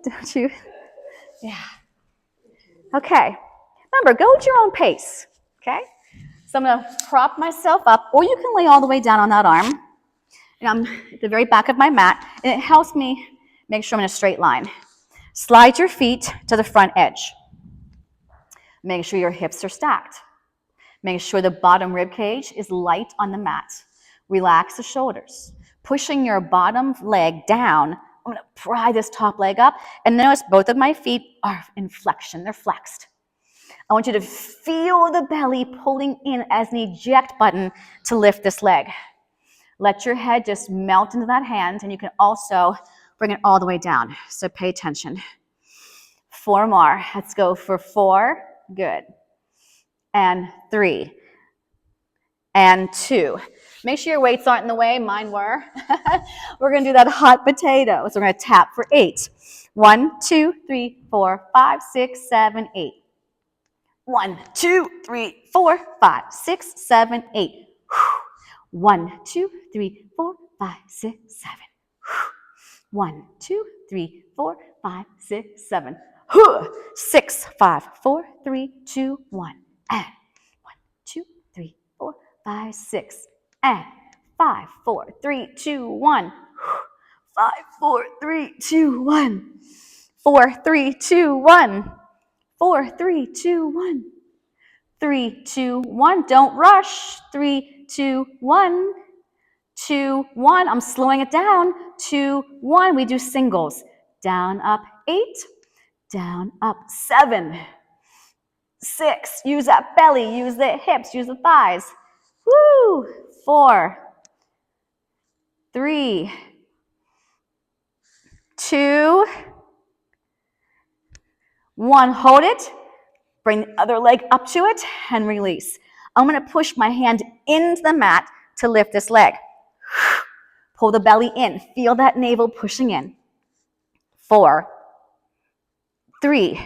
Don't you? Yeah. Okay. Remember, go at your own pace. Okay? So I'm going to prop myself up, or you can lay all the way down on that arm. And I'm at the very back of my mat, and it helps me make sure I'm in a straight line. Slide your feet to the front edge. Make sure your hips are stacked. Make sure the bottom rib cage is light on the mat. Relax the shoulders. Pushing your bottom leg down, I'm going to pry this top leg up, and notice both of my feet are in flexion. They're flexed. I want you to feel the belly pulling in as an eject button to lift this leg. Let your head just melt into that hand, and you can also bring it all the way down. So pay attention. 4 more. Let's go for 4. Good. And 3. And 2. Make sure your weights aren't in the way. Mine were. We're going to do that hot potato. So we're going to tap for 8. 1, 2, 3, 4, 5, 6, 7, 8. 1, 2, 3, 4, 5, 6, 7, 8. 1, 2, 3, 4, 5, 6, 7. 1, 2, 3, 4, 5, 6, 7. 6, 5, 4, 3, 2, 1. And 1, 2, 3, 4, 5, 6. And 5, 4, 3, 2, 1. 5, 4, 3, 2, 1. 4, 3, 2, 1. 4, 3, 2, 1. 3, 2, 1. Don't rush. 3, 2, 1. 2, 1. I'm slowing it down. 2, 1. We do singles. Down, up, 8. Down, up, 7. 6. Use that belly. Use the hips. Use the thighs. Woo. 4. 3. 2. 1. Hold it. Bring the other leg up to it and release. I'm going to push my hand into the mat to lift this leg. Pull the belly in. Feel that navel pushing in. 4. 3.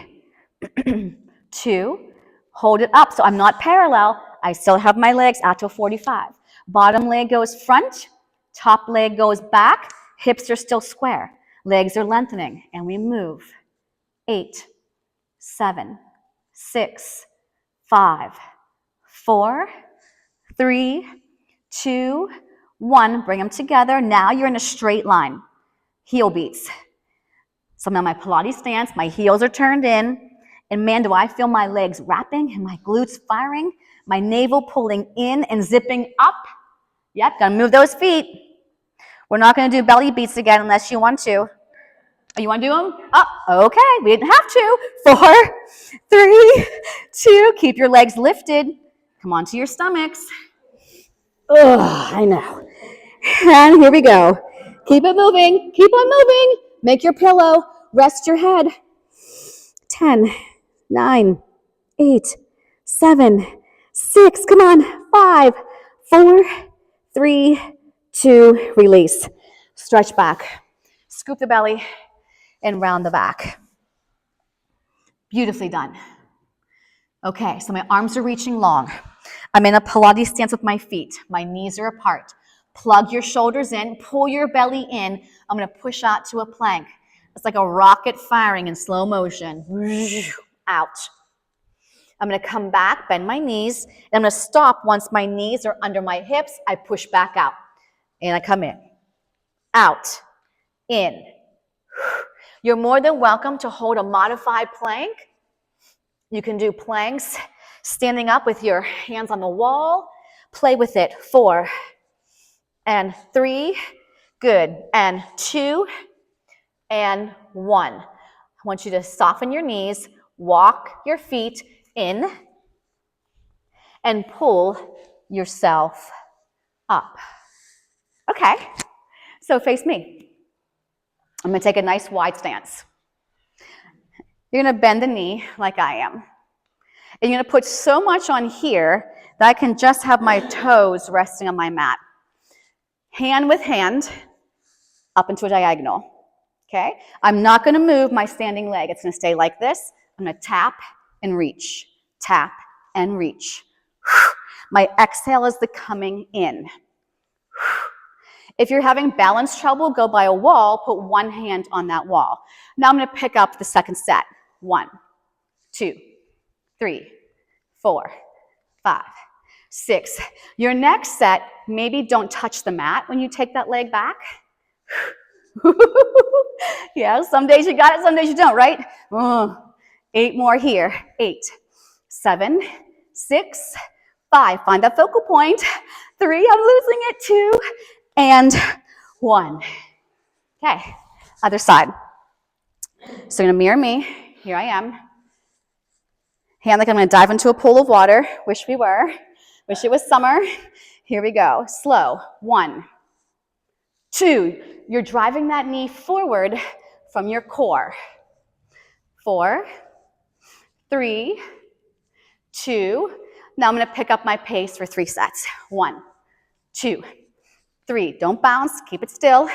2. Hold it up. So I'm not parallel. I still have my legs out to 45. Bottom leg goes front. Top leg goes back, hips are still square, legs are lengthening, and we move. 8, 7, 6, 5, 4, 3, 2, 1. Bring them together. Now you're in a straight line. Heel beats. So I'm in my Pilates stance. My heels are turned in. And man, do I feel my legs wrapping and my glutes firing, my navel pulling in and zipping up. Yep, gotta move those feet. We're not gonna do belly beats again unless you want to. Oh, you want to do them? Oh, okay. We didn't have to. 4, 3, 2. Keep your legs lifted. Come onto your stomachs. Ugh, I know. And here we go. Keep it moving. Keep on moving. Make your pillow. Rest your head. 10, 9, 8, 7, 6. Come on. 5, 4, 3, 2. Release. Stretch back. Scoop the belly. And round the back. Beautifully done. Okay, so my arms are reaching long. I'm in a Pilates stance with my feet. My knees are apart. Plug your shoulders in, pull your belly in. I'm gonna push out to a plank. It's like a rocket firing in slow motion. Out. I'm gonna come back, bend my knees, and I'm gonna stop once my knees are under my hips. I push back out, and I come in. Out, in. You're more than welcome to hold a modified plank. You can do planks standing up with your hands on the wall. Play with it. 4 and 3. Good. And 2 and 1. I want you to soften your knees, walk your feet in, and pull yourself up. Okay, so face me. I'm going to take a nice wide stance. You're going to bend the knee like I am. And you're going to put so much on here that I can just have my toes resting on my mat. Hand with hand, up into a diagonal. Okay? I'm not going to move my standing leg. It's going to stay like this. I'm going to tap and reach. Tap and reach. My exhale is the coming in. If you're having balance trouble, go by a wall, put one hand on that wall. Now I'm going to pick up the second set. 1, 2, 3, 4, 5, 6. Your next set, maybe don't touch the mat when you take that leg back. Yeah, some days you got it, some days you don't, right? 8 more here. 8, 7, 6, 5. Find that focal point. 3, I'm losing it. 2, and 1. Okay, other side. So you're gonna mirror me. Here I am. Hand like I'm gonna dive into a pool of water. Wish we were. Wish it was summer. Here we go. Slow. 1, 2. You're driving that knee forward from your core. 4, 3, 2. Now I'm gonna pick up my pace for 3 sets. 1, 2, 3. Don't bounce. Keep it still.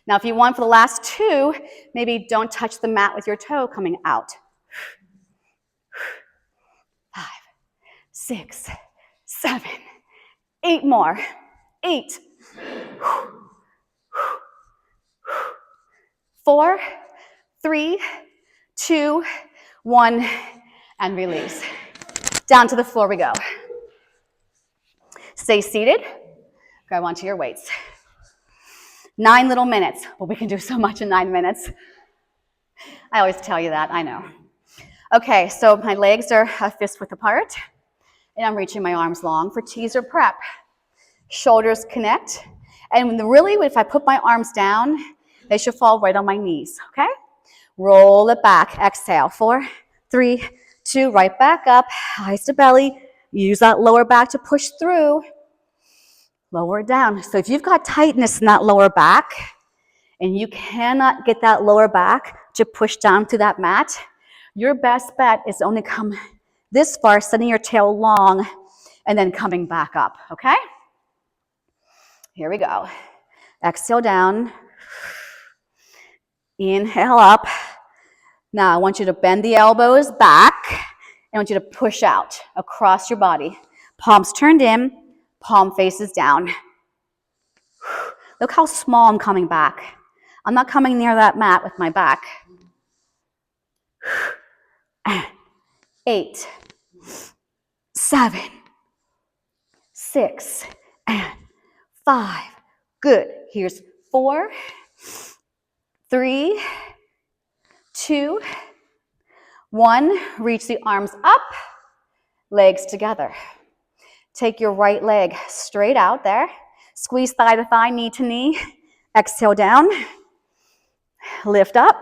Now, if you want for the last 2, maybe don't touch the mat with your toe coming out. 5, 6, 7, 8 more. 8. 4, 3, 2, 1, and release. Down to the floor we go. Stay seated. Grab onto your weights. 9 little minutes. Well, we can do so much in 9 minutes. I always tell you that, I know. Okay, so my legs are a fist width apart, and I'm reaching my arms long for teaser prep. Shoulders connect, and really, if I put my arms down, they should fall right on my knees, okay? Roll it back, exhale. 4, 3, 2, right back up, eyes to belly. Use that lower back to push through. Lower it down. So if you've got tightness in that lower back and you cannot get that lower back to push down through that mat, your best bet is to only come this far, sending your tail long and then coming back up, okay? Here we go. Exhale down. Inhale up. Now I want you to bend the elbows back. I want you to push out across your body. Palms turned in, palm faces down. Look how small I'm coming back. I'm not coming near that mat with my back. 8, 7, 6, and 5. Good. Here's 4, 3, 2, 1. Reach the arms up, legs together. Take your right leg straight out there. Squeeze thigh to thigh, knee to knee. Exhale down. Lift up.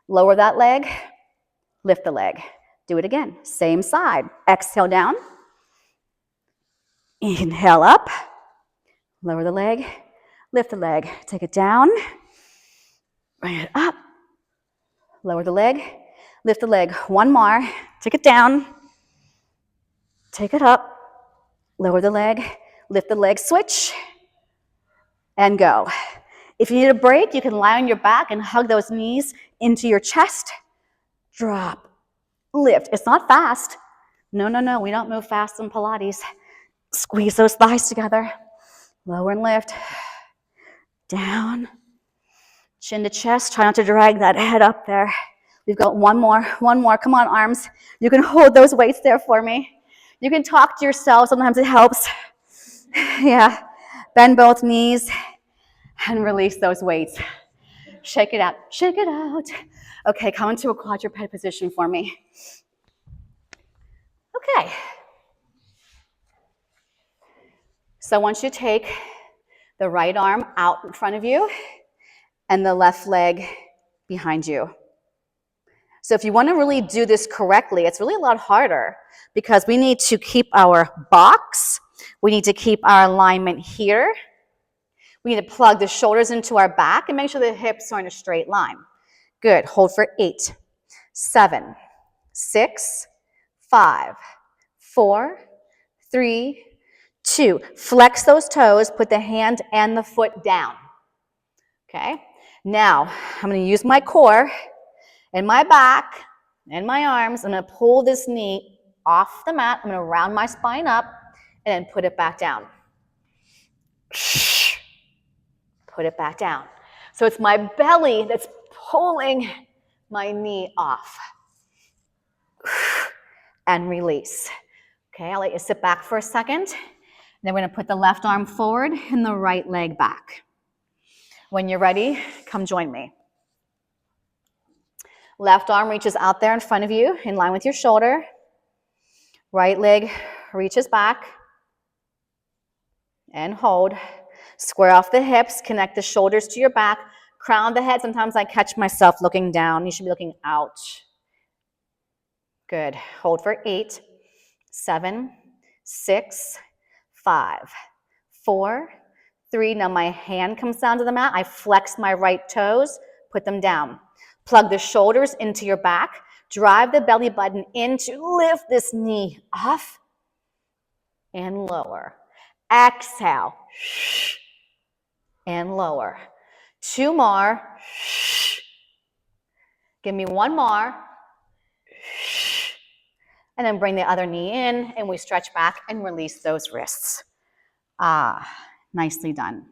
Lower that leg. Lift the leg. Do it again. Same side. Exhale down. Inhale up. Lower the leg. Lift the leg. Take it down. Bring it up. Lower the leg. Lift the leg. One more. Take it down. Take it up. Lower the leg. Lift the leg. Switch. And go. If you need a break, you can lie on your back and hug those knees into your chest. Drop. Lift. It's not fast. No, no, no. We don't move fast in Pilates. Squeeze those thighs together. Lower and lift. Down. Chin to chest. Try not to drag that head up there. We've got one more. One more. Come on, arms. You can hold those weights there for me. You can talk to yourself. Sometimes it helps. Yeah. Bend both knees and release those weights. Shake it out. Shake it out. Okay, come into a quadruped position for me. Okay. So once you take the right arm out in front of you and the left leg behind you. So if you want to really do this correctly, it's really a lot harder because we need to keep our box. We need to keep our alignment here. We need to plug the shoulders into our back and make sure the hips are in a straight line. Good. Hold for 8, 7, 6, 5, 4, 3, 2. Flex those toes. Put the hand and the foot down. Okay. Now, I'm going to use my core and my back and my arms. I'm going to pull this knee off the mat. I'm going to round my spine up and then put it back down. Put it back down. So it's my belly that's pulling my knee off. And release. Okay, I'll let you sit back for a second. Then we're going to put the left arm forward and the right leg back. When you're ready, come join me. Left arm reaches out there in front of you, in line with your shoulder. Right leg reaches back. And hold. Square off the hips, connect the shoulders to your back, crown the head. Sometimes I catch myself looking down. You should be looking out. Good. Hold for 8, 7, 6, 5, 4, 3. Now my hand comes down to the mat. I flex my right toes, put them down. Plug the shoulders into your back. Drive the belly button in to lift this knee off and lower. Exhale. And lower. 2 more. Give me 1 more. And then bring the other knee in and we stretch back and release those wrists. Nicely done.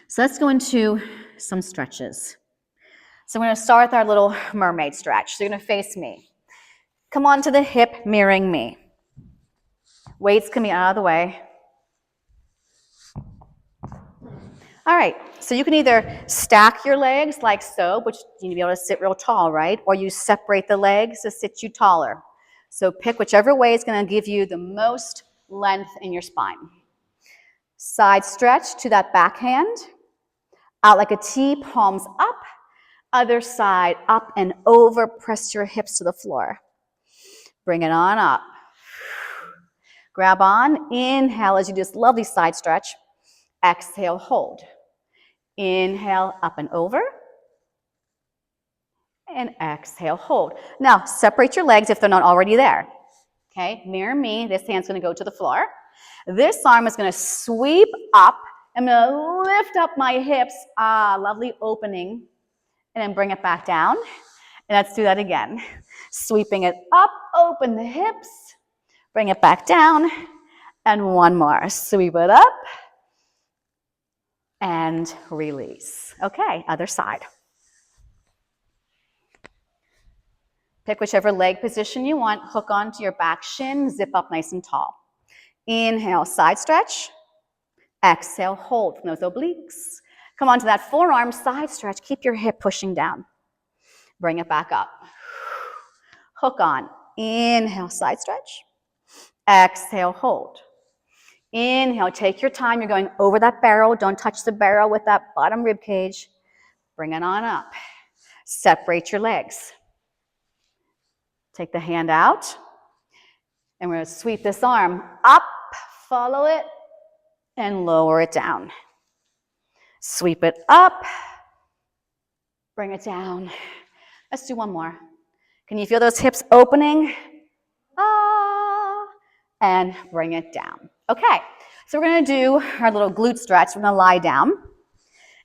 So let's go into some stretches. So we're going to start with our little mermaid stretch. So you're going to face me. Come on to the hip, mirroring me. Weights can be out of the way. All right, so you can either stack your legs like so, which you need to be able to sit real tall, right? Or you separate the legs to sit you taller. So pick whichever way is going to give you the most length in your spine. Side stretch to that back hand. Out like a T, palms up. Other side, up and over. Press your hips to the floor. Bring it on up. Grab on. Inhale as you do this lovely side stretch. Exhale, hold. Inhale, up and over. And exhale, hold. Now, separate your legs if they're not already there. Okay, mirror me. This hand's going to go to the floor. This arm is going to sweep up. I'm going to lift up my hips. Lovely opening. And then bring it back down. And let's do that again. Sweeping it up, open the hips. Bring it back down. And one more. Sweep it up and release. Okay, other side. Pick whichever leg position you want. Hook onto your back shin, zip up nice and tall. Inhale, side stretch. Exhale, hold from those obliques. Come onto that forearm, side stretch. Keep your hip pushing down. Bring it back up. Hook on. Inhale, side stretch. Exhale, hold. Inhale, take your time. You're going over that barrel. Don't touch the barrel with that bottom rib cage. Bring it on up. Separate your legs. Take the hand out. And we're going to sweep this arm up, follow it, and lower it down. Sweep it up. Bring it down. Let's do one more. Can you feel those hips opening? Ah, and bring it down. Okay, so we're going to do our little glute stretch. We're going to lie down. And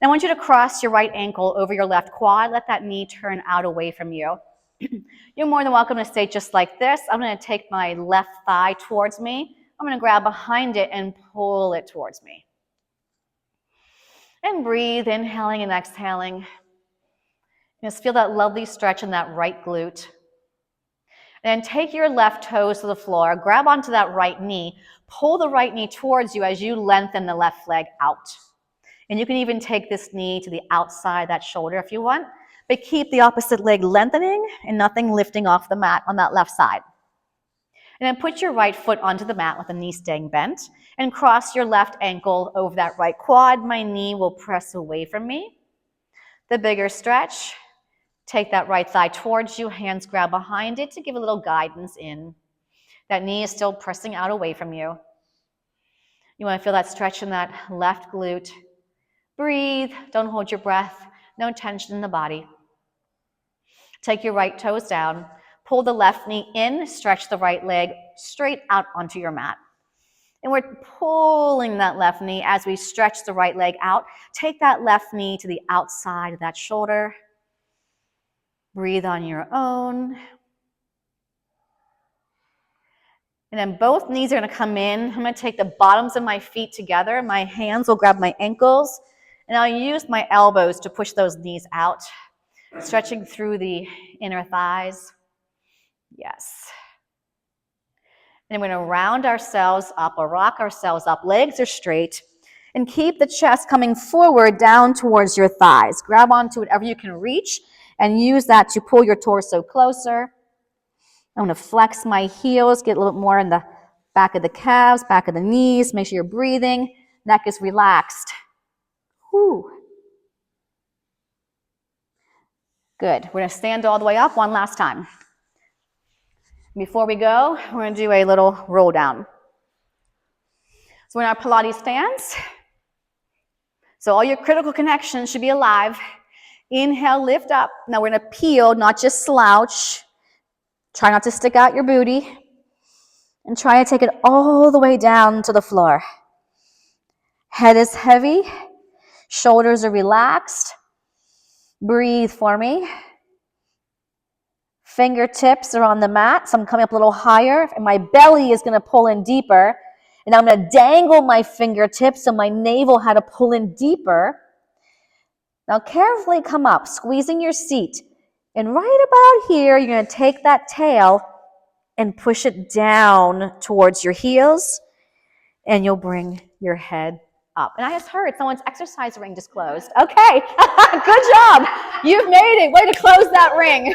I want you to cross your right ankle over your left quad. Let that knee turn out away from you. You're more than welcome to stay just like this. I'm going to take my left thigh towards me. I'm going to grab behind it and pull it towards me. And breathe, inhaling and exhaling. Just feel that lovely stretch in that right glute. And take your left toes to the floor, grab onto that right knee, pull the right knee towards you as you lengthen the left leg out. And you can even take this knee to the outside of that shoulder if you want, but keep the opposite leg lengthening and nothing lifting off the mat on that left side. And then put your right foot onto the mat with the knee staying bent and cross your left ankle over that right quad. My knee will press away from me. The bigger stretch. Take that right thigh towards you, hands grab behind it to give a little guidance in. That knee is still pressing out away from you. You want to feel that stretch in that left glute. Breathe, don't hold your breath, no tension in the body. Take your right toes down, pull the left knee in, stretch the right leg straight out onto your mat. And we're pulling that left knee as we stretch the right leg out. Take that left knee to the outside of that shoulder. Breathe on your own. And then both knees are going to come in. I'm going to take the bottoms of my feet together. My hands will grab my ankles. And I'll use my elbows to push those knees out, stretching through the inner thighs. Yes. And we're going to round ourselves up or rock ourselves up. Legs are straight. And keep the chest coming forward down towards your thighs. Grab onto whatever you can reach and use that to pull your torso closer. I'm going to flex my heels, get a little bit more in the back of the calves, back of the knees. Make sure you're breathing. Neck is relaxed. Whew. Good. We're going to stand all the way up one last time. Before we go, we're going to do a little roll down. So we're in our Pilates stance. So all your critical connections should be alive. Inhale, lift up. Now we're going to peel, not just slouch. Try not to stick out your booty. And try to take it all the way down to the floor. Head is heavy. Shoulders are relaxed. Breathe for me. Fingertips are on the mat, so I'm coming up a little higher, and my belly is going to pull in deeper. And I'm going to dangle my fingertips so my navel had to pull in deeper. Now carefully come up, squeezing your seat. And right about here, you're going to take that tail and push it down towards your heels, and you'll bring your head up. And I just heard someone's exercise ring just closed. Okay, good job. You've made it. Way to close that ring.